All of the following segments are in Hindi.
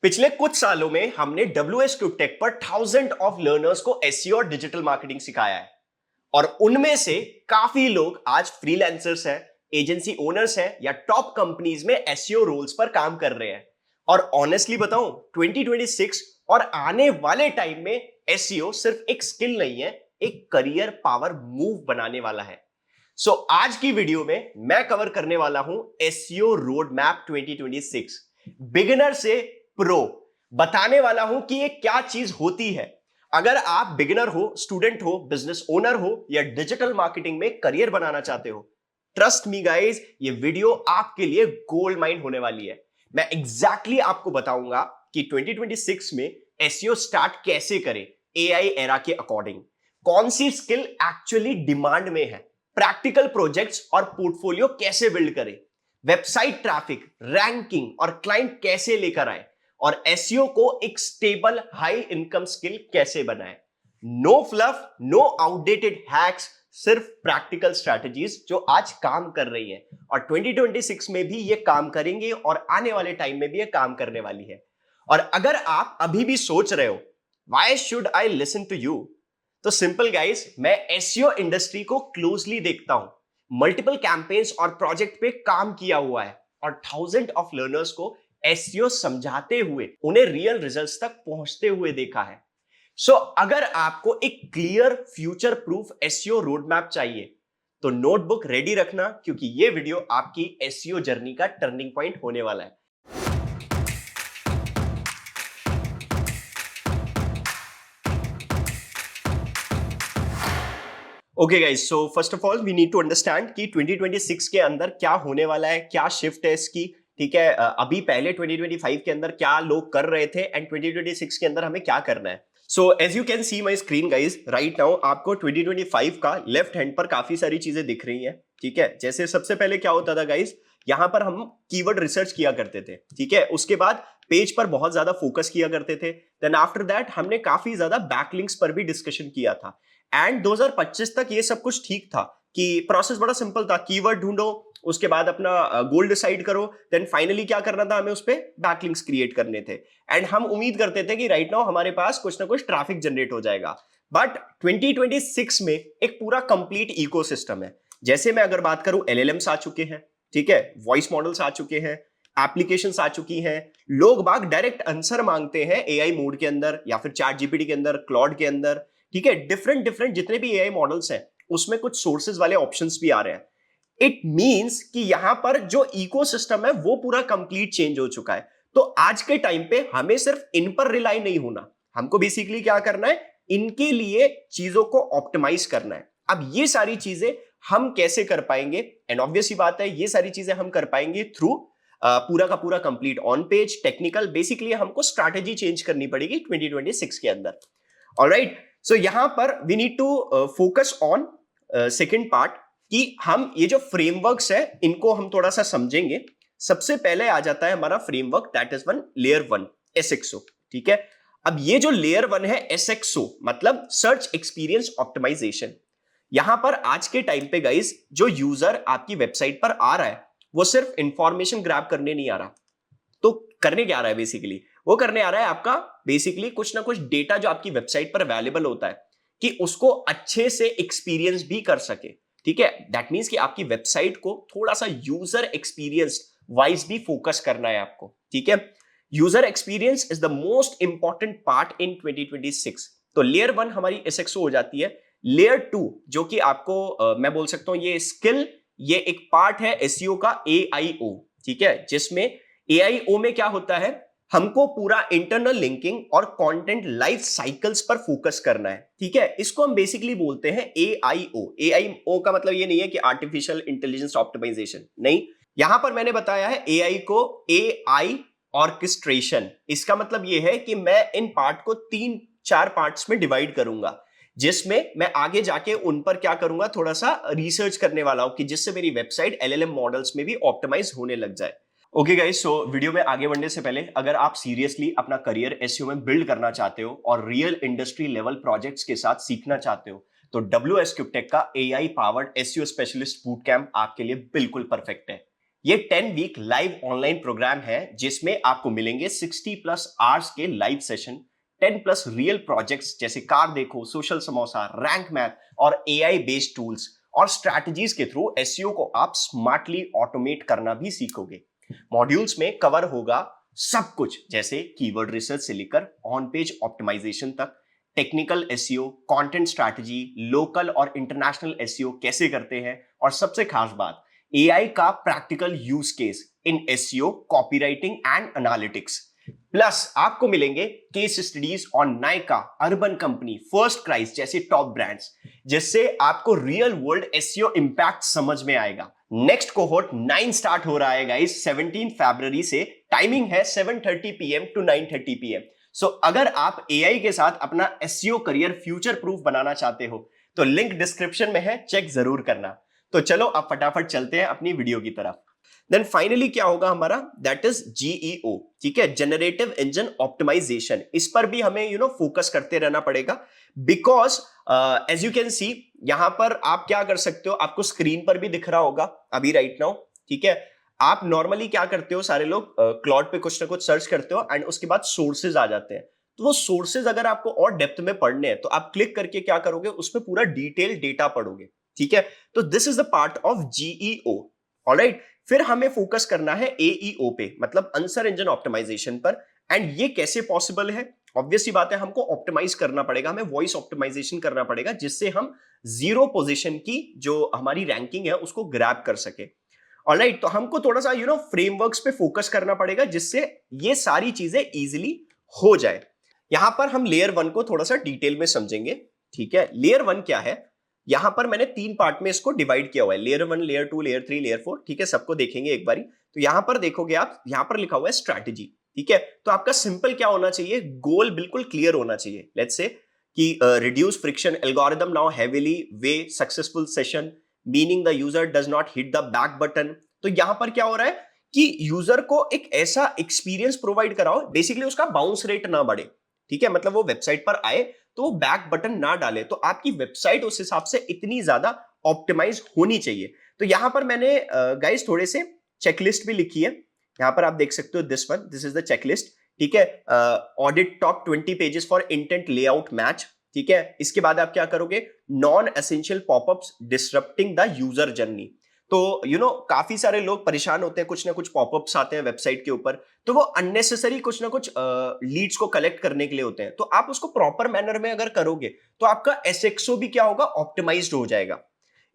पिछले कुछ सालों में हमने WS Tek पर थाउजेंड ऑफ लर्नर्स को एसईओ और डिजिटल मार्केटिंग सिखाया है और उनमें से काफी लोग आज फ्रीलांसर्स हैं, एजेंसी ओनर्स हैं या टॉप कंपनीज में एसईओ रोल्स पर काम कर रहे हैं। और ऑनेस्टली बताऊं 2026 और आने वाले टाइम में एसईओ सिर्फ एक स्किल नहीं है, एक करियर पावर मूव बनाने वाला है। आज की वीडियो में मैं कवर करने वाला हूं एसईओ रोड मैप 2026, बिगिनर से प्रो। बताने वाला हूं कि ये क्या चीज होती है। अगर आप बिगिनर हो, स्टूडेंट हो, बिजनेस ओनर हो या डिजिटल मार्केटिंग में करियर बनाना चाहते हो, ट्रस्ट मी गाइस, ये वीडियो आपके लिए गोल्ड माइन होने वाली है। मैं एग्जैक्टली आपको बताऊंगा कि 2026 में एसईओ स्टार्ट कैसे करें एआई एरा के अकॉर्डिंग, कौन सी स्किल एक्चुअली डिमांड में है, प्रैक्टिकल प्रोजेक्ट्स और पोर्टफोलियो कैसे बिल्ड करें, वेबसाइट ट्रैफिक, रैंकिंग और क्लाइंट कैसे लेकर आए और एसईओ को एक स्टेबल हाई इनकम स्किल कैसे बनाए। No fluff, no outdated hacks, सिर्फ प्रैक्टिकल स्ट्रैटेजीज जो आज काम कर रही हैं और 2026 में भी ये काम करेंगे और आने वाले टाइम में भी ये काम करने वाली है। और अगर आप अभी भी सोच रहे हो why should I listen to you, तो सिंपल गाइस, मैं एसईओ इंडस्ट्री को क्लोजली देखता हूं, मल्टीपल कैंपेन्स और प्रोजेक्ट पे काम किया हुआ है और थाउजेंड ऑफ लर्नर्स को एसईओ समझाते हुए उन्हें रियल रिजल्ट्स तक पहुंचते हुए देखा है। अगर आपको एक clear future proof SEO road map चाहिए तो नोटबुक रेडी रखना, क्योंकि ये वीडियो आपकी एसईओ जर्नी का टर्निंग पॉइंट होने वाला है। Okay guys, so first of all we need to understand कि 2026 के अंदर क्या होने वाला है, क्या शिफ्ट है इसकी। ठीक है, अभी पहले 2025 के अंदर क्या लोग कर रहे थे एंड 2026 के अंदर हमें क्या करना है। So as you can see my screen guys right now, आपको 2025 का लेफ्ट हैंड पर काफी सारी चीजें दिख रही हैं। ठीक है, जैसे सबसे पहले क्या होता था गाइज, यहाँ पर हम कीवर्ड रिसर्च किया करते थे। ठीक है, उसके बाद पेज पर बहुत ज्यादा फोकस किया करते थे। देन आफ्टर दैट हमने काफी ज्यादा बैकलिंक्स पर भी डिस्कशन किया था एंड 2025 तक ये सब कुछ ठीक था कि प्रोसेस बड़ा सिंपल था, कीवर्ड ढूंढो, उसके बाद अपना गोल डिसाइड करो, देन फाइनली क्या करना था, हमें उस पे बैकलिंक्स क्रिएट करने थे एंड हम उम्मीद करते थे कि राइट नाउ हमारे पास कुछ ना कुछ ट्रैफिक जनरेट हो जाएगा। बट 2026 में एक पूरा कंप्लीट इकोसिस्टम है। जैसे मैं अगर बात करूं, एलएलएम्स आ चुके हैं, ठीक है, वॉइस मॉडल्स आ चुके हैं, एप्लीकेशंस आ चुकी हैं, लोग बाग डायरेक्ट आंसर मांगते हैं एआई मोड के अंदर या फिर चैट जीपीटी के अंदर, क्लॉड के अंदर। ठीक है, डिफरेंट डिफरेंट जितने भी एआई मॉडल्स हैं उसमें कुछ सोर्सेज वाले ऑप्शंस भी आ रहे हैं। इट मींस कि यहां पर जो इकोसिस्टम है वो पूरा कंप्लीट चेंज हो चुका है। तो आज के टाइम पे हमें सिर्फ इन पर रिलाई नहीं होना, हमको बेसिकली क्या करना है, इनके लिए चीजों को ऑप्टिमाइज करना है। अब ये सारी चीजें हम कैसे कर पाएंगे, एंड ऑब्वियस ही बात है ये सारी चीजें हम कर पाएंगे थ्रू पूरा का पूरा complete on page technical. Basically हमको स्ट्रैटेजी चेंज करनी पड़ेगी 2026 के अंदर। ऑलराइट, सो यहां पर we need to focus on second part कि हम ये जो फ्रेमवर्क्स है इनको हम थोड़ा सा समझेंगे। सबसे पहले आ जाता है हमारा framework, that is one layer one, SXO. ठीक है, अब ये जो लेयर वन है एसएक्सओ मतलब सर्च एक्सपीरियंस ऑप्टिमाइजेशन। यहां पर आज के टाइम पे गाइस जो यूजर आपकी वेबसाइट पर आ रहा है वो सिर्फ इंफॉर्मेशन ग्रैब करने नहीं आ रहा, तो करने क्या आ रहा है, बेसिकली वो करने आ रहा है आपका बेसिकली कुछ ना कुछ डेटा जो आपकी वेबसाइट पर अवेलेबल होता है कि उसको अच्छे से एक्सपीरियंस भी कर सके। ठीक है, दैट मींस कि आपकी वेबसाइट को थोड़ा सा यूजर एक्सपीरियंस वाइज भी फोकस करना है आपको। ठीक है, user experience is the most important part in 2026। तो लेयर वन हमारी एसएक्सओ हो जाती है। लेयर टू जो कि आपको मैं बोल सकता हूं ये स्किल, ये एक पार्ट है एसईओ का, एआईओ। ठीक है, जिसमें एआईओ में क्या होता है, हमको पूरा इंटरनल लिंकिंग और कंटेंट लाइफ साइकिल्स पर फोकस करना है। ठीक है, इसको हम बेसिकली बोलते हैं एआईओ। एआईओ का मतलब ये नहीं है कि आर्टिफिशियल इंटेलिजेंस ऑप्टिमाइजेशन, नहीं, यहां पर मैंने बताया है एआई को एआई ऑर्केस्ट्रेशन। इसका मतलब ये है कि मैं इन पार्ट को 3-4 पार्ट्स में डिवाइड करूंगा, जिसमें मैं आगे जाके उन पर क्या करूंगा, थोड़ा सा रिसर्च करने वाला हूं कि जिससे मेरी वेबसाइट एलएलएम मॉडल्स में भी ऑप्टिमाइज होने लग जाए। ओके गाइस, सो वीडियो में आगे बढ़ने से पहले अगर आप सीरियसली अपना करियर एसईओ में बिल्ड करना चाहते हो और रियल इंडस्ट्री लेवल प्रोजेक्ट्स के साथ सीखना चाहते हो तो WS Tek का AI powered SEO specialist boot camp आपके लिए बिल्कुल परफेक्ट है। ये 10 वीक लाइव ऑनलाइन प्रोग्राम है जिसमें आपको मिलेंगे 60 प्लस आवर्स के live session, 10 plus real projects जैसे कार देखो, सोशल समोसा, रैंक मैथ और एआई बेस्ड टूल्स और स्ट्रैटेजीज के थ्रू एसईओ को आप स्मार्टली ऑटोमेट करना भी सीखोगे। मॉड्यूल्स में कवर होगा सब कुछ, जैसे कीवर्ड रिसर्च से लेकर ऑन पेज ऑप्टिमाइजेशन तक, technical SEO, content strategy, local और इंटरनेशनल एसईओ कैसे करते हैं, और सबसे खास बात एआई का practical use case in SEO, copywriting and analytics. Plus आपको मिलेंगे case studies on Nykaa, Urban Company, FirstCry जैसे टॉप ब्रांड्स, जिससे आपको रियल वर्ल्ड एसईओ इंपैक्ट समझ में आएगा। नेक्स्ट कोहोर्ट 9 स्टार्ट हो रहा है गाइस 17 फरवरी से। टाइमिंग है 7:30 PM टू 9:30 PM। सो अगर आप एआई के साथ अपना एसईओ करियर फ्यूचर प्रूफ बनाना चाहते हो तो लिंक डिस्क्रिप्शन में है, चेक जरूर करना। तो चलो अब फटाफट चलते हैं अपनी वीडियो की तरफ। देन फाइनली क्या होगा हमारा, दैट इज जीईओ, ठीक है, जनरेटिव इंजन ऑप्टिमाइजेशन। इस पर भी हमें फोकस करते रहना पड़ेगा, because as you can see यहां पर आप क्या कर सकते हो, आपको स्क्रीन पर भी दिख रहा होगा अभी राइट नाउ, ठीक है। आप नॉर्मली क्या करते हो, सारे लोग क्लाउड पे कुछ ना कुछ सर्च करते हो एंड उसके बाद सोर्सेज आ जाते हैं। तो वो सोर्सेज अगर आपको और डेप्थ में पढ़ने हैं तो आप क्लिक करके क्या करोगे, उसमें पूरा डिटेल डेटा पढ़ोगे, ठीक है। तो this is the part of GEO, alright. फिर हमें फोकस करना है एईओ पे, मतलब आंसर इंजन ऑप्टिमाइजेशन पर। एंड ये कैसे पॉसिबल है, ऑब्वियसली बात है, हमको ऑप्टिमाइज करना पड़ेगा, हमें वॉइस ऑप्टिमाइजेशन करना पड़ेगा, जिससे हम जीरो पोजीशन की जो हमारी रैंकिंग है उसको ग्रैब कर सके। ऑलराइट, तो हमको थोड़ा सा फ्रेमवर्क्स पे फोकस करना पड़ेगा, जिससे ये सारी चीजें इजीली हो जाए। यहां पर हम लेयर 1 को थोड़ा सा डिटेल में समझेंगे, ठीक है। लेयर 1 क्या है, यहां पर मैंने 3 पार्ट में इसको डिवाइड किया हुआ है, लेयर 1, लेयर 2, लेयर 3, लेयर 4, ठीक है। सबको देखेंगे एक बारी। तो यहां पर देखोगे आप, यहां पर लिखा हुआ है स्ट्रैटेजी, ठीक है। तो आपका सिंपल क्या होना चाहिए, गोल बिल्कुल क्लियर होना चाहिए। लेट्स से कि reduce friction algorithm now heavily way successful session, meaning the user does not hit the back button. तो यहां पर क्या हो रहा है कि यूजर को एक ऐसा एक्सपीरियंस प्रोवाइड कराओ, बेसिकली उसका बाउंस रेट ना बढ़े, ठीक है। मतलब वो वेबसाइट पर आए तो वो बैक बटन ना डाले, तो आपकी वेबसाइट उस हिसाब से इतनी ज्यादा ऑप्टिमाइज होनी चाहिए। तो यहां पर मैंने गाइस थोड़े से चेकलिस्ट भी लिखी है, यहां पर आप देख सकते हो, this one, this is the checklist, ठीक है। Audit top 20 pages for intent layout match, ठीक है। इसके बाद आप क्या करोगे, non essential popups disrupting the user journey. तो काफी सारे लोग परेशान होते हैं, कुछ ना कुछ पॉपअप्स आते हैं वेबसाइट के ऊपर, तो वो अननेसेसरी कुछ ना कुछ लीड्स को कलेक्ट करने के लिए होते हैं। तो आप उसको प्रॉपर मैनर में अगर करोगे तो आपका एसएक्सओ भी क्या होगा, ऑप्टिमाइज्ड हो जाएगा।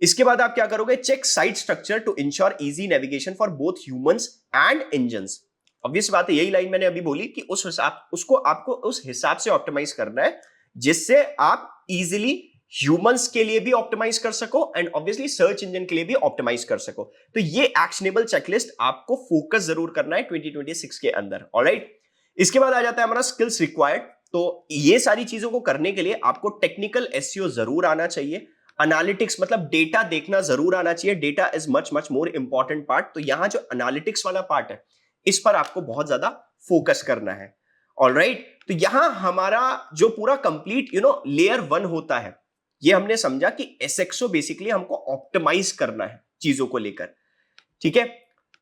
इसके बाद आप क्या करोगे, check site structure to ensure easy navigation for both humans and engines. Obvious बात है, यही लाइन मैंने अभी बोली कि उसको आपको उस हिसाब से ऑप्टिमाइज करना है, जिससे आप इजीली ह्यूमंस के लिए भी ऑप्टिमाइज कर सको एंड ऑब्वियसली सर्च इंजन के लिए भी ऑप्टिमाइज कर सको। तो ये एक्शनेबल चेकलिस्ट आपको फोकस जरूर करना है 2026 के अंदर, ऑलराइट। इसके बाद आ जाता है हमारा स्किल्स रिक्वायर्ड। तो ये सारी चीजों को करने के लिए आपको टेक्निकल एसईओ जरूर आना चाहिए, एनालिटिक्स मतलब डेटा देखना जरूर आना चाहिए, data is much much more important part. तो यहां जो एनालिटिक्स वाला पार्ट है, इस पर आपको बहुत ज्यादा फोकस करना है, ऑलराइट। तो यहां हमारा जो पूरा कंप्लीट लेयर 1 होता है, ये हमने समझा कि एसएक्सओ बेसिकली हमको ऑप्टिमाइज करना है चीजों को लेकर, ठीक है।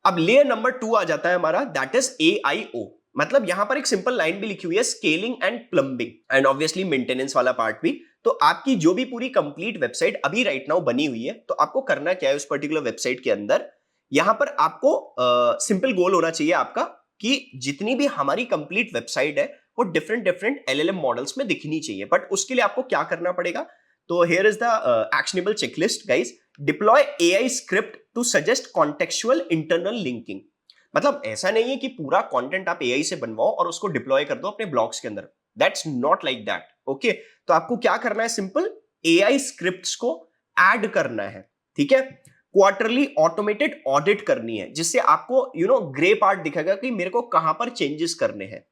अब लेयर नंबर 2 आ जाता है हमारा, दैट इज एआईओ। मतलब यहां पर एक सिंपल लाइन भी लिखी हुई है, scaling and plumbing and obviously maintenance वाला पार्ट भी। तो आपकी जो भी पूरी कंप्लीट वेबसाइट अभी राइट नाउ बनी हुई है, तो आपको करना क्या है उस पर्टिकुलर वेबसाइट के अंदर, यहां पर आपको सिंपल गोल होना चाहिए आपका कि जितनी भी हमारी कंप्लीट वेबसाइट है वो डिफरेंट डिफरेंट एलएलएम मॉडल्स में दिखनी चाहिए। बट उसके लिए आपको क्या करना पड़ेगा, तो here is the actionable checklist guys. Deploy AI script to suggest contextual internal linking. मतलब ऐसा नहीं है कि पूरा कंटेंट आप एआई से बनवाओ और उसको डिप्लॉय कर दो अपने ब्लॉग्स के अंदर, that's not like that, okay. तो आपको क्या करना है, सिंपल एआई स्क्रिप्ट्स को ऐड करना है, ठीक है। क्वार्टरली ऑटोमेटेड ऑडिट करनी है, जिससे आपको ग्रे पार्ट दिखेगा कि मेरे को कहां पर चेंजेस करने हैं।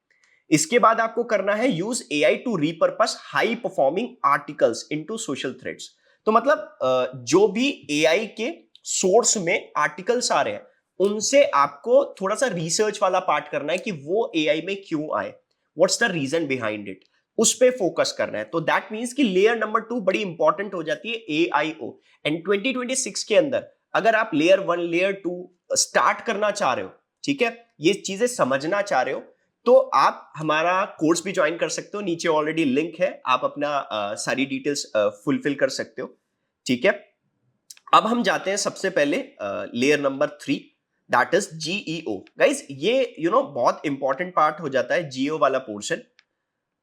इसके बाद आपको करना है use AI to repurpose high performing articles into social threads. तो मतलब जो भी एआई के सोर्स में आर्टिकल्स आ रहे हैं, उनसे आपको थोड़ा सा रिसर्च वाला पार्ट करना है कि वो एआई में क्यों आए, what's the reason behind it, उस पे फोकस करना है। तो दैट मींस कि लेयर नंबर 2 बड़ी इंपॉर्टेंट हो जाती है एआईओ। एंड 2026 के अंदर अगर आप लेयर 1, लेयर 2 स्टार्ट करना चाह रहे हो, ठीक है, ये चीजें समझना चाह रहे हो, तो आप हमारा कोर्स भी ज्वाइन कर सकते हो। नीचे ऑलरेडी लिंक है, आप अपना सारी डिटेल्स फुलफिल कर सकते हो, ठीक है। अब हम जाते हैं सबसे पहले layer number 3, that is GEO. Guys ये बहुत इंपॉर्टेंट पार्ट हो जाता है जीओ वाला पोर्शन।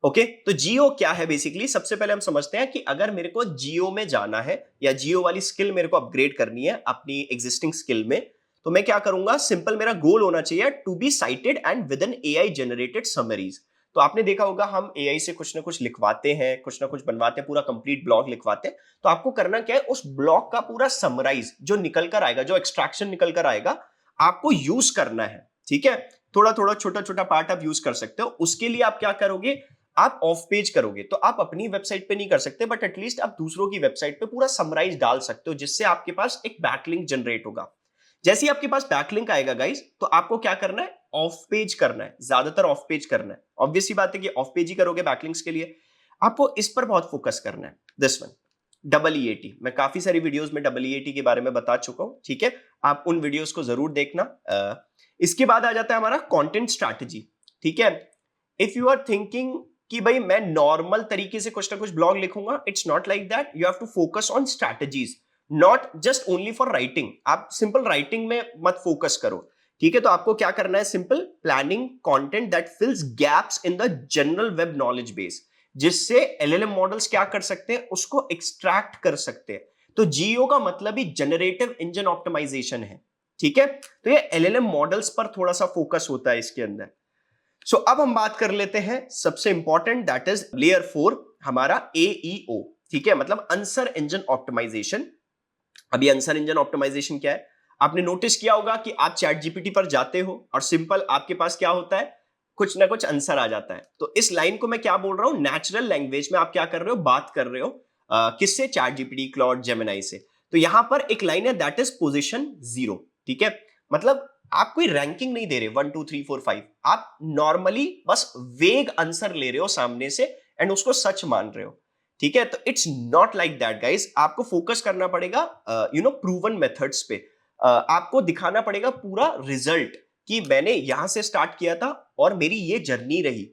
ओके, तो जियो क्या है बेसिकली, सबसे पहले हम समझते हैं कि अगर मेरे को जियो में जाना है या जियो वाली स्किल मेरे को अपग्रेड करनी है अपनी एग्जिस्टिंग स्किल में, तो मैं क्या करूंगा, सिंपल मेरा गोल होना चाहिए to be cited and with an AI generated summaries. तो आपने देखा होगा हम एआई से कुछ ना कुछ लिखवाते हैं, कुछ ना कुछ बनवाते हैं, पूरा कंप्लीट ब्लॉग लिखवाते हैं। तो आपको करना क्या है, उस ब्लॉग का पूरा समराइज जो निकल कर आएगा, जो एक्सट्रैक्शन निकल कर आएगा, आपको यूज करना है, ठीक है। थोड़ा थोड़ा छोटा छोटा पार्ट आप यूज कर सकते हो। उसके लिए आप क्या करोगे, आप ऑफ पेज करोगे, तो आप अपनी वेबसाइट पे नहीं कर सकते, बट एटलीस्ट आप दूसरों की वेबसाइट पे पूरा समराइज डाल सकते हो, जिससे आपके पास एक बैकलिंक जनरेट होगा। जैसे ही आपके पास बैकलिंक आएगा गाइस, तो आपको क्या करना है, ऑफ पेज करना है, ज्यादातर ऑफ पेज करना है। ऑब्वियस सी बात है कि ऑफ पेज ही करोगे बैकलिंक्स के लिए। आपको इस पर बहुत फोकस करना है, दिस वन, डबल ईएटी। मैं काफी सारी वीडियोस में डबल ईएटी के बारे में बता चुका हूं, ठीक है, आप उन वीडियोस को जरूर देखना। इसके बाद आ जाता है हमारा कंटेंट स्ट्रैटेजी, ठीक है। इफ यू आर थिंकिंग कि भाई मैं नॉर्मल तरीके से कुछ ना कुछ ब्लॉग लिखूंगा, it's not like that, you have to focus on strategies, not just only for writing. आप सिंपल राइटिंग में मत फोकस करो, ठीक है। तो आपको क्या करना है, simple planning content that fills gaps in the general web knowledge base, जिससे एलएलएम मॉडल्स क्या कर सकते हैं, उसको एक्सट्रैक्ट कर सकते हैं। तो जीओ का मतलब ही जनरेटिव इंजन ऑप्टिमाइजेशन है, ठीक है। तो ये एलएलएम मॉडल्स पर थोड़ा सा फोकस होता है इसके अंदर। सो अब हम बात कर लेते हैं सबसे इंपॉर्टेंट, दैट इज लेयर 4, हमारा एईओ, ठीक है, मतलब आंसर इंजन ऑप्टिमाइजेशन। अभी आंसर इंजन ऑप्टिमाइजेशन क्या है, आपने नोटिस किया होगा कि आप चैट जीपीटी पर जाते हो और सिंपल आपके पास क्या होता है, कुछ ना कुछ आंसर आ जाता है। तो इस लाइन को मैं क्या बोल रहा हूं, नेचुरल लैंग्वेज में आप क्या कर रहे हो, बात कर रहे हो किससे, चैट जीपीटी, क्लॉड, जेमिनाई से। तो यहां पर एक लाइन है, दैट इज पोजीशन 0, ठीक है। मतलब आप कोई रैंकिंग नहीं दे रहे 1 2 3 4 5, आप नॉर्मली बस वेग आंसर ले रहे हो सामने से एंड उसको सच मान रहे हो, ठीक है। तो it's not like that guys, आपको फोकस करना पड़ेगा प्रूवन मेथड्स पे। आपको दिखाना पड़ेगा पूरा रिजल्ट कि मैंने यहां से स्टार्ट किया था और मेरी ये जर्नी रही,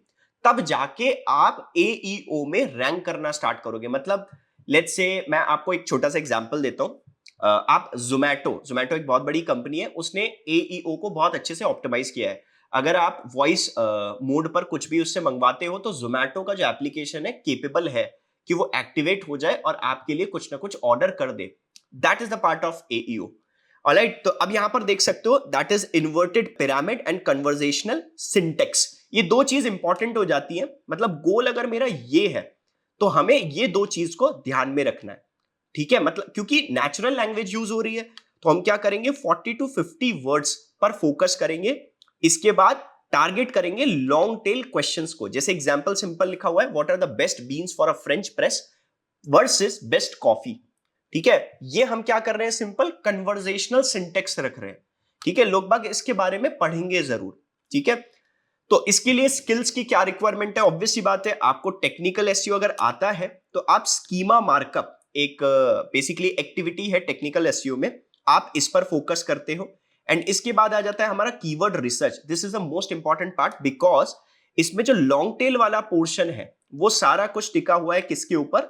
तब जाके आप एईओ में रैंक करना स्टार्ट करोगे। मतलब लेट्स से मैं आपको एक छोटा सा एग्जांपल देता हूं। आप जोमैटो एक बहुत बड़ी कंपनी है, उसने एईओ को बहुत अच्छे से ऑप्टिमाइज किया है। अगर आप वॉइस मोड पर कुछ भी उससे मंगवाते हो, तो जोमैटो का जो एप्लीकेशन है केपेबल है कि वो एक्टिवेट हो जाए और आपके लिए कुछ ना कुछ ऑर्डर कर दे। That is the part of AEO. Alright, तो अब यहां पर देख सकते हो, that is inverted pyramid and conversational syntax. ये दो चीज इंपॉर्टेंट हो जाती है। मतलब गोल अगर मेरा ये है, तो हमें ये दो चीज को ध्यान में रखना है, ठीक है। मतलब क्योंकि नेचुरल लैंग्वेज यूज हो रही है, तो हम क्या करेंगे, 40 to 50 वर्ड्स पर फोकस करेंगे। इसके बाद टारगेट करेंगे लॉन्ग टेल क्वेश्चंस को। जैसे एग्जांपल सिंपल लिखा हुआ है, what are the best beans for a French press versus best coffee, ठीक है। ये हम क्या कर रहे हैं, सिंपल कन्वर्जेशनल सिंटेक्स रख रहे हैं, ठीक है। लोग बाग इसके बारे में पढ़ेंगे जरूर, ठीक है। तो इसके लिए स्किल्स की क्या रिक्वायरमेंट है, ऑब्वियस सी बात है, आपको टेक्निकल एसईओ अगर आता है तो आप स्कीमा मार्कअप, एक बेसिकली एक्टिविटी है टेक्निकल एसईओ में, आप इस पर फोकस करते हो। एंड इसके बाद आ जाता है हमारा keyword research. This is the most important part, because इसमें जो लॉन्ग टेल वाला पोर्शन है वो सारा कुछ टिका हुआ है किसके ऊपर,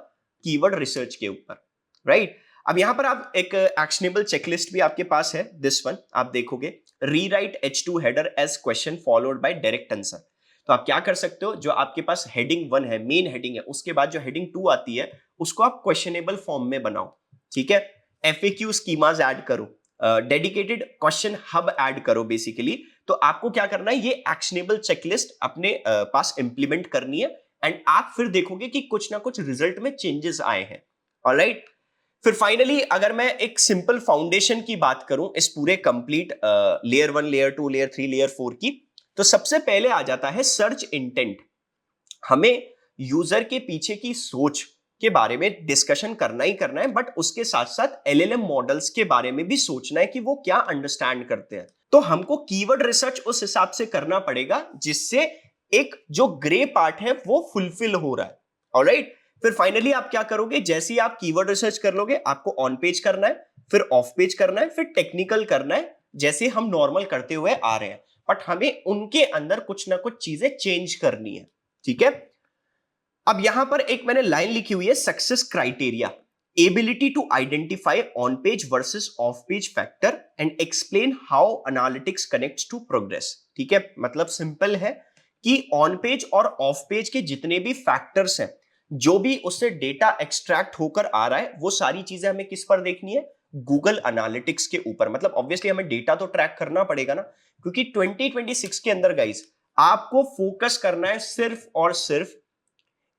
कीवर्ड रिसर्च के ऊपर, राइट। अब यहां पर आप एक एक्शनेबल चेकलिस्ट भी आपके पास है, दिस वन आप देखोगे, rewrite H2 header as question followed by direct answer. तो आप क्या कर सकते हो, जो आपके पास हेडिंग 1 है, मेन हेडिंग है, उसके बाद जो हेडिंग 2 आती है उसको आप क्वेश्चनेबल फॉर्म में बनाओ, ठीक है। FAQ स्कीमाज ऐड करो, डेडिकेटेड क्वेश्चन हब ऐड करो बेसिकली। तो आपको क्या करना है, ये एक्शनेबल चेकलिस्ट अपने पास इंप्लीमेंट करनी है एंड आप फिर देखोगे कि कुछ ना कुछ रिजल्ट में चेंजेस आए हैं, ऑलराइट। फिर फाइनली अगर मैं एक सिंपल फाउंडेशन की बात करूं इस पूरे complete layer 1, layer 2, layer 3, layer 4 की, तो सबसे पहले आ जाता है सर्च इंटेंट। हमें यूजर के पीछे की सोच के बारे में डिस्कशन करना ही करना है, बट उसके साथ साथ एलएलएम मॉडल्स के बारे में भी सोचना है कि वो क्या अंडरस्टैंड करते हैं। तो हमको कीवर्ड रिसर्च उस हिसाब से करना पड़ेगा जिससे एक जो ग्रे पार्ट है वो फुलफिल हो रहा है, ऑलराइट। फिर फाइनली आप क्या करोगे, जैसे ही आप कीवर्ड रिसर्च कर लोगे, आपको ऑन पेज करना है, फिर ऑफ पेज करना है, फिर टेक्निकल करना है, जैसे हम नॉर्मल करते हुए आ रहे हैं, बट हमें उनके अंदर कुछ ना कुछ चीजें चेंज करनी है, ठीक है। अब यहां पर एक मैंने लाइन लिखी हुई है, success criteria, ability to identify on page versus off page factor and explain how analytics connects to progress, ठीक है। मतलब सिंपल है कि ऑन पेज और ऑफ पेज के जितने भी फैक्टर्स हैं, जो भी उससे डेटा एक्सट्रैक्ट होकर आ रहा है, वो सारी चीजें हमें किस पर देखनी है, गूगल एनालिटिक्स के ऊपर। मतलब ऑब्वियसली हमें डेटा तो ट्रैक करना पड़ेगा ना, क्योंकि 2026 के अंदर गाइस आपको फोकस करना है सिर्फ और सिर्फ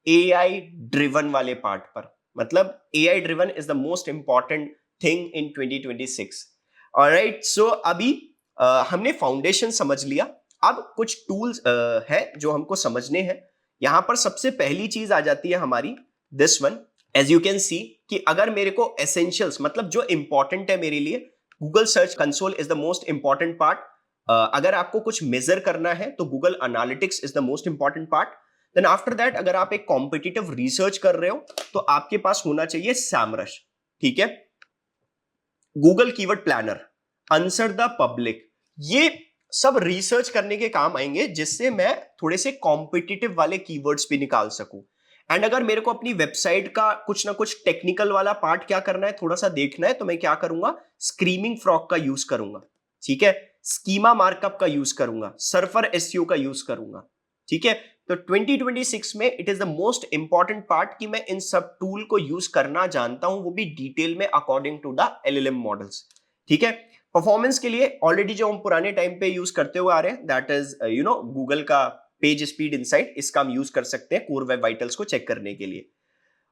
एआई ड्रिवन वाले पार्ट पर। मतलब AI driven is the most important thing in 2026। Alright, so अभी हमने फाउंडेशन समझ लिया, अब कुछ टूल्स है जो हमको समझने हैं। यहां पर सबसे पहली चीज आ जाती है हमारी this one, as you can see कि अगर मेरे को एसेंशियल्स मतलब जो इंपॉर्टेंट है मेरे लिए, Google search console is the most important part. अगर आपको कुछ मेजर करना है तो Google analytics is the most important part. Then after that अगर आप एक कॉम्पिटिटिव रिसर्च कर रहे हो तो आपके पास होना चाहिए सैमरश, ठीक है। Google keyword planner, answer the public, ये सब रिसर्च करने के काम आएंगे जिससे मैं थोड़े से कॉम्पिटिटिव वाले कीवर्ड्स भी निकाल सकूं। एंड अगर मेरे को अपनी वेबसाइट का कुछ ना कुछ टेक्निकल वाला पार्ट क्या करना है, थोड़ा सा देखना है, तो मैं क्या करूंगा, स्क्रीमिंग फ्रॉग का यूज करूंगा, ठीक है। स्कीमा मार्कअप का यूज करूंगा, सर्फर एसईओ का यूज करूंगा, ठीक है। तो 2026 में it is the most important part कि मैं इन सब टूल को यूज करना जानता हूं, वो भी डिटेल में according to the LLM models, ठीक है। परफॉर्मेंस के लिए ऑलरेडी जो हम पुराने टाइम पे यूज करते हुए आ रहे हैं, दैट इज गूगल का पेज स्पीड इनसाइट, इसका हम यूज कर सकते हैं कोर वेब वाइटल्स को चेक करने के लिए।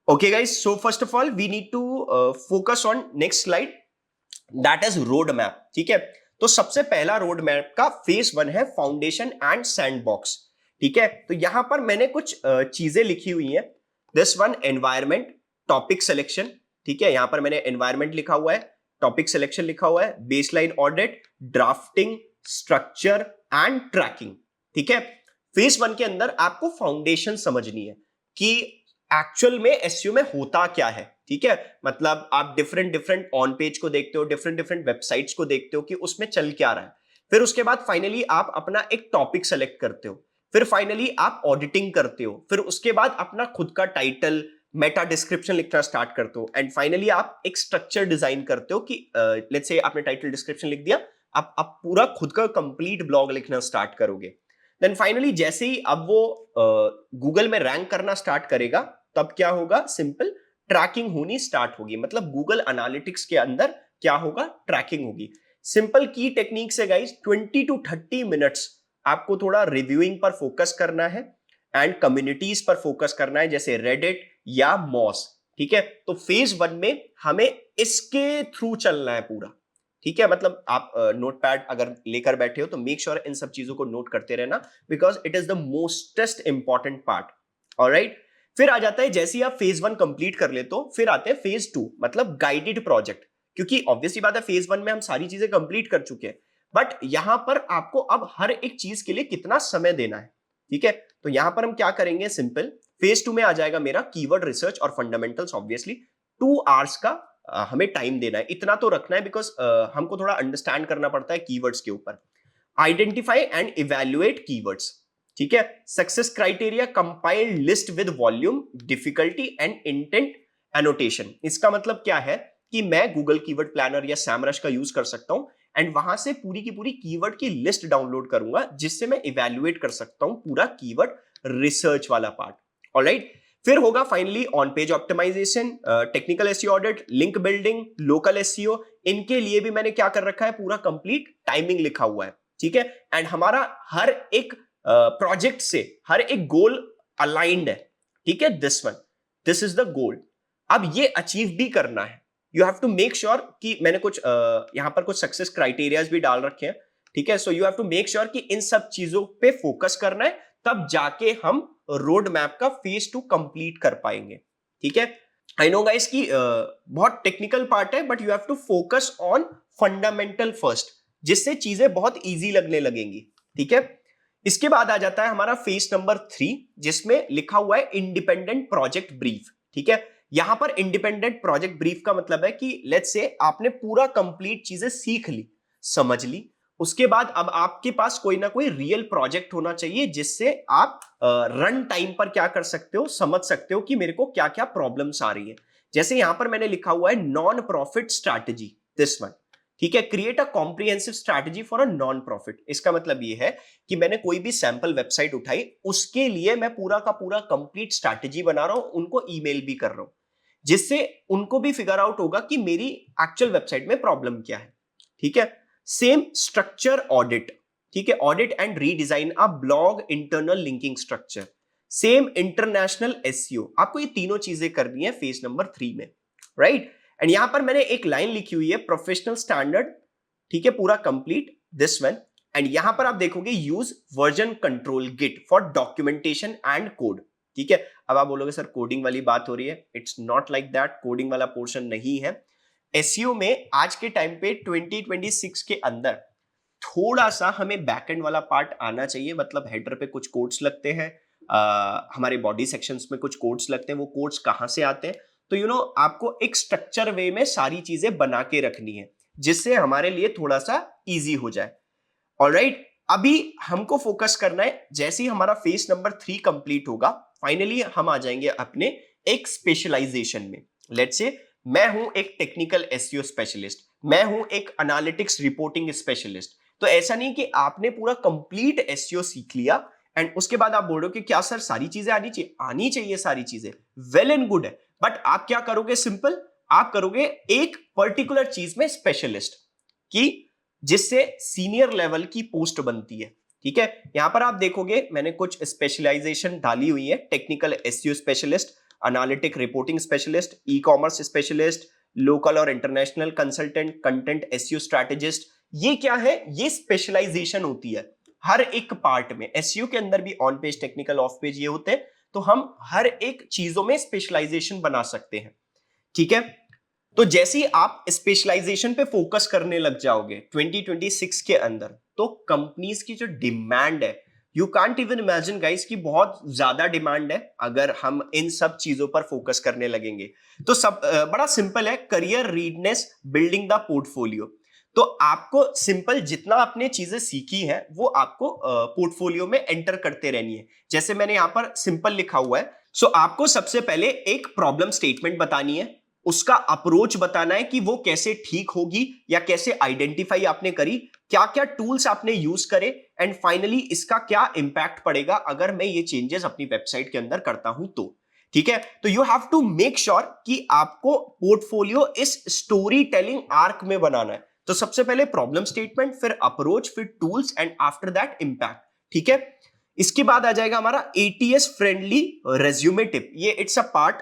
Okay guys, so first of all we need to focus on next slide, that is road map, ठीक है। तो सबसे पहला रोड मैप का फेज 1 है फाउंडेशन एंड सैंडबॉक्स, ठीक है। तो यहां पर मैंने कुछ चीजें लिखी हुई हैं, this one environment, topic selection, ठीक है। यहां पर मैंने एनवायरमेंट लिखा हुआ है, टॉपिक सिलेक्शन लिखा हुआ है, baseline audit, drafting, structure and tracking, ठीक है। फेज 1 के अंदर आपको फाउंडेशन समझनी है कि एक्चुअल में एसईओ में होता क्या है, ठीक है। मतलब आप डिफरेंट डिफरेंट ऑन पेज को देखते हो, डिफरेंट डिफरेंट वेबसाइट्स को देखते हो कि उसमें चल क्या रहा है। फिर उसके बाद फाइनली आप अपना एक टॉपिक सेलेक्ट करते हो, फिर फाइनली आप ऑडिटिंग करते हो, फिर उसके बाद अपना खुद का टाइटल, मेटा डिस्क्रिप्शन लिखना स्टार्ट करते हो, एंड फाइनली आप एक स्ट्रक्चर डिजाइन करते हो कि लेट्स से आपने टाइटल डिस्क्रिप्शन लिख दिया, आप पूरा खुद का कंप्लीट ब्लॉग लिखना स्टार्ट करोगे। देन फाइनली जैसे ही अब वो गूगल में रैंक करना स्टार्ट करेगा, तब क्या होगा, सिंपल ट्रैकिंग होनी स्टार्ट होगी। मतलब गूगल एनालिटिक्स के अंदर क्या होगा, ट्रैकिंग होगी। सिंपल की टेक्निक से गाइस 20 to 30 मिनट्स आपको थोड़ा रिव्यूइंग पर फोकस करना है एंड कम्युनिटीज पर फोकस करना है, जैसे रेडिट या मॉस, ठीक है। तो फेज 1 में हमें इसके थ्रू चलना है पूरा, ठीक है। मतलब आप नोटपैड अगर लेकर बैठे हो तो मेक श्योर इन सब चीजों को नोट करते रहना, because it is the mostest important part. Alright, फिर आ जाता है जैसे ही आप फेज 1 कंप्लीट कर लेते हो, फिर आते हैं फेज 2, मतलब गाइडेड प्रोजेक्ट। क्योंकि ऑब्वियसली बात है फेज 1 में हम सारी चीजें कंप्लीट कर चुके हैं, बट यहां पर आपको अब हर एक चीज के लिए कितना समय देना है, ठीक है। तो यहां पर हम क्या करेंगे, सिंपल फेज 2 में आ जाएगा मेरा कीवर्ड रिसर्च और फंडामेंटल्स। ऑब्वियसली 2 आवर्स का हमें टाइम देना है, इतना तो रखना है, बिकॉज हमको थोड़ा अंडरस्टैंड करना पड़ता है कीवर्ड्स के ऊपर। आइडेंटिफाई एंड इवैल्यूएट कीवर्ड्स, ठीक है। Success criteria, compiled list with volume, difficulty and intent annotation. इसका मतलब क्या है कि मैं गूगल कीवर्ड प्लानर या सैमरश का यूज कर सकता हूं एंड वहां से पूरी की पूरी कीवर्ड की लिस्ट डाउनलोड करूंगा, जिससे मैं इवैल्यूएट कर सकता हूं पूरा कीवर्ड रिसर्च वाला पार्ट। ऑलराइट, फिर होगा finally on page optimisation, technical SEO audit, link building, local SEO. इनके लिए भी मैंने क्या कर रखा है, पूरा कंप्लीट टाइमिंग लिखा हुआ है, ठीक है। एंड हमारा हर एक प्रोजेक्ट से हर एक गोल अलाइंड है, ठीक है। This is the goal. अब ये अचीव भी करना है, you have to make sure कि मैंने कुछ यहां पर कुछ सक्सेस क्राइटेरियाज भी डाल रखे हैं, ठीक है। So you have to make sure कि इन सब चीजों पे फोकस करना है, तब जाके हम रोड मैप का फेज 2 कंप्लीट कर पाएंगे, ठीक है। आई नो गाइस कि बहुत टेक्निकल पार्ट है, but you have to focus on fundamental first, जिससे चीजें बहुत इजी लगने लगेंगी, ठीक है। इसके बाद आ जाता है हमारा फेज नंबर 3, जिसमें लिखा हुआ है इंडिपेंडेंट प्रोजेक्ट ब्रीफ, ठीक है। यहां पर इंडिपेंडेंट प्रोजेक्ट ब्रीफ का मतलब है कि लेट्स से आपने पूरा कंप्लीट चीजें सीख ली, समझ ली। उसके बाद अब आपके पास कोई ना कोई रियल प्रोजेक्ट होना चाहिए जिससे आप रन टाइम पर क्या कर सकते हो, समझ सकते हो कि मेरे को क्या क्या प्रॉब्लम्स आ रही है। जैसे यहां पर मैंने लिखा हुआ है non profit strategy, this one, ठीक है, create a comprehensive strategy for a non profit. इसका मतलब ये है कि मैंने कोई भी सैंपल वेबसाइट उठाई, उसके लिए मैं पूरा का पूरा कंप्लीट स्ट्रैटेजी बना रहा हूं, उनको ईमेल भी कर रहा हूं, जिससे उनको भी फिगर आउट होगा कि मेरी एक्चुअल वेबसाइट में प्रॉब्लम क्या है। ठीक है, सेम स्ट्रक्चर ऑडिट, ठीक है, audit and redesign a blog internal linking structure, same international SEO. आपको ये तीनों चीजें करनी है फेज नंबर 3 में, राइट। एंड यहां पर मैंने एक लाइन लिखी हुई है प्रोफेशनल स्टैंडर्ड, ठीक है, पूरा कंप्लीट दिस वन। एंड यहां पर आप देखोगे use version control git for documentation and code, ठीक है। अब आप बोलोगे सर कोडिंग वाली बात हो रही है, it's not like that, coding वाला पोर्शन नहीं है। एसईओ में आज के टाइम पे 2026 के अंदर थोड़ा सा हमें बैकएंड वाला पार्ट आना चाहिए, मतलब हेडर पे कुछ कोड्स लगते हैं, हमारे बॉडी सेक्शंस में कुछ कोड्स लगते हैं। वो कोड्स कहां से आते हैं, तो आपको एक स्ट्रक्चर वे में सारी चीजें बना के रखनी है, जिससे हमारे लिए थोड़ा सा इजी हो जाए। ऑलराइट, अभी हमको फोकस करना है, जैसे ही हमारा फेज नंबर 3 कंप्लीट होगा, फाइनली हम आ जाएंगे अपने एक स्पेशलाइजेशन में। लेट्स से मैं हूं एक टेक्निकल एसईओ स्पेशलिस्ट, मैं हूं एक एनालिटिक्स रिपोर्टिंग स्पेशलिस्ट। तो ऐसा नहीं कि आपने पूरा कंप्लीट एसईओ सीख लिया एंड उसके बाद आप बोल रहे हो कि क्या सर सारी चीजें आनी चाहिए सारी चीजें, वेल एंड गुड है, बट आप क्या करोगे, सिंपल, आप करोगे एक पर्टिकुलर चीज में स्पेशलिस्ट की, जिससे सीनियर लेवल की पोस्ट बनती है। ठीक है, यहां पर आप देखोगे मैंने कुछ स्पेशलाइजेशन डाली हुई है, technical SEO specialist, analytic reporting specialist, e commerce specialist, local और international consultant, content SEO strategist. ये क्या है, ये स्पेशलाइजेशन होती है हर एक पार्ट में। एसईओ के अंदर भी on page, technical, of page ये होते हैं, तो हम हर एक चीजों में स्पेशलाइजेशन बना सकते हैं। ठीक है, तो जैसे ही आप स्पेशलाइजेशन पे फोकस करने लग जाओगे 2026 के अंदर, तो कंपनीज की जो डिमांड है, you can't even imagine guys, की बहुत ज्यादा डिमांड है। अगर हम इन सब चीजों पर फोकस करने लगेंगे तो सब बड़ा सिंपल है, करियर रीडनेस, बिल्डिंग द पोर्टफोलियो। तो आपको सिंपल जितना आपने चीजें सीखी हैं वो आपको पोर्टफोलियो में एंटर करते रहनी है। जैसे मैंने यहां पर सिंपल लिखा हुआ है, सो आपको सबसे पहले एक प्रॉब्लम स्टेटमेंट बतानी है, उसका अप्रोच बताना है कि वो कैसे ठीक होगी या कैसे आइडेंटिफाई आपने करी, क्या क्या टूल्स आपने यूज करे, एंड फाइनली इसका क्या इंपैक्ट पड़ेगा अगर मैं ये चेंजेस अपनी वेबसाइट के अंदर करता हूं तो। ठीक है, तो you have to make sure कि आपको पोर्टफोलियो इस स्टोरी टेलिंग आर्क में बनाना है। तो सबसे पहले प्रॉब्लम स्टेटमेंट, फिर अप्रोच, फिर tools, and after that impact. ठीक है, इसके बाद आ जाएगा हमारा एटीएस फ्रेंडली रेज्यूमे टिप। ये इट्स अ पार्ट,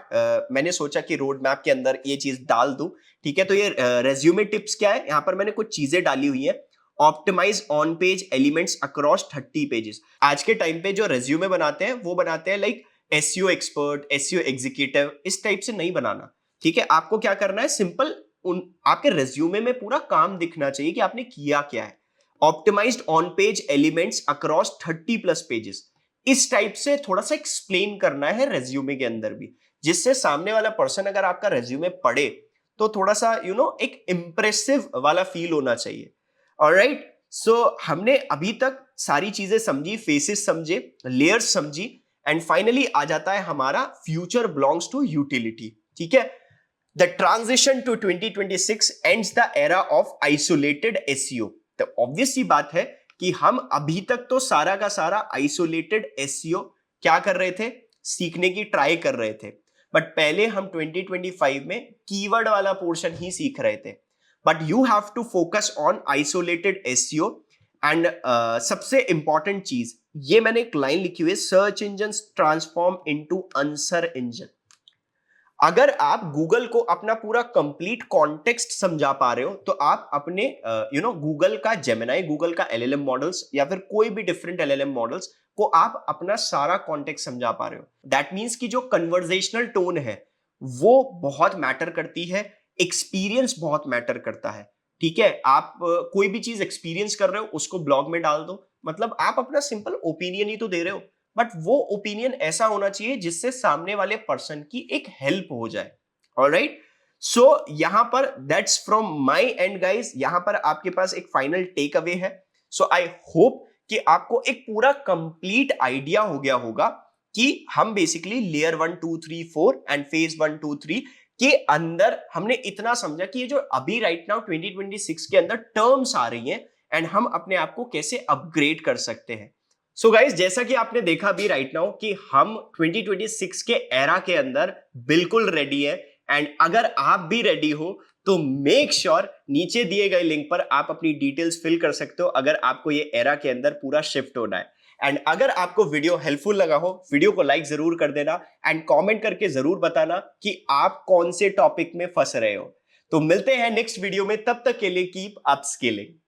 मैंने सोचा कि रोड मैप के अंदर ये चीज डाल दूं। ठीक है, तो ये रेज्यूमे टिप्स क्या है, यहां पर मैंने कुछ चीजें डाली हुई है। Optimize on page elements across 30 pages. आज के टाइम पे जो रेज्यूमे बनाते हैं वो बनाते हैं like SEO expert, SEO executive, इस टाइप से नहीं बनाना। ठीक है, आपको क्या करना है, सिंपल उन आपके रेज्यूमे में पूरा काम दिखना चाहिए कि आपने किया क्या है। Optimized on page elements across 30 plus pages, इस टाइप से थोड़ा सा एक्सप्लेन करना है रेज्यूमे के अंदर भी, जिससे सामने वाला पर्सन अगर आपका रेज्यूमे पढ़े तो थोड़ा सा एक इंप्रेसिव वाला फील होना चाहिए। ऑलराइट, सो हमने अभी तक सारी चीजें समझी, फेसेस समझे, लेयर्स समझी, एंड फाइनली आ जाता है हमारा फ्यूचर बिलोंग्स टू यूटिलिटी। ठीक है, the transition to 2026 ends the era of isolated SEO. तो ऑब्वियस सी बात है कि हम अभी तक तो सारा का सारा आइसोलेटेड एसईओ क्या कर रहे थे, सीखने की ट्राई कर रहे थे। बट पहले हम 2025 में कीवर्ड वाला पोर्शन ही सीख रहे थे। But you have to focus on isolated SEO. And सबसे इंपॉर्टेंट चीज, ये मैंने एक लाइन लिखी हुई है, search engine transform into answer engine. अगर आप गूगल को अपना पूरा कंप्लीट कॉन्टेक्स्ट समझा पा रहे हो, तो आप अपने गूगल का जेमिनाई, गूगल का एलएलएम मॉडल्स, या फिर कोई भी डिफरेंट एलएलएम मॉडल्स को आप अपना सारा कॉन्टेक्स्ट समझा पा रहे हो। दैट मीन्स कि जो कन्वर्जेशनल टोन है वो बहुत मैटर करती है, एक्सपीरियंस बहुत मैटर करता है। ठीक है, आप कोई भी चीज एक्सपीरियंस कर रहे हो उसको ब्लॉग में डाल दो, मतलब आप अपना सिंपल ओपिनियन ही तो दे रहे हो, बट वो ओपिनियन ऐसा होना चाहिए जिससे सामने वाले पर्सन की एक हेल्प हो जाए। ऑलराइट, सो यहां पर that's from my and guys, यहां पर आपके पास एक फाइनल टेक अवे है। सो आई होप कि आपको एक पूरा कंप्लीट आइडिया हो गया होगा कि हम बेसिकली लेयर 1 2 3 4 एंड फेज 1 2 3 के अंदर हमने इतना समझा कि ये जो अभी राइट नाउ 2026 के अंदर टर्म्स आ रही हैं एंड हम अपने आप को कैसे अपग्रेड कर सकते हैं। सो गाइस, जैसा कि आपने देखा अभी राइट नाउ कि हम 2026 के एरा के अंदर बिल्कुल रेडी है, एंड अगर आप भी रेडी हो तो मेक श्योर नीचे दिए गए लिंक पर आप अपनी डिटेल्स फिल कर सकते हो अगर आपको ये एरा के अंदर पूरा शिफ्ट होना है। एंड अगर आपको वीडियो हेल्पफुल लगा हो, वीडियो को लाइक जरूर कर देना एंड कमेंट करके जरूर बताना कि आप कौन से टॉपिक में फंस रहे हो। तो मिलते हैं नेक्स्ट वीडियो में, तब तक के लिए कीप अपस्किलिंग।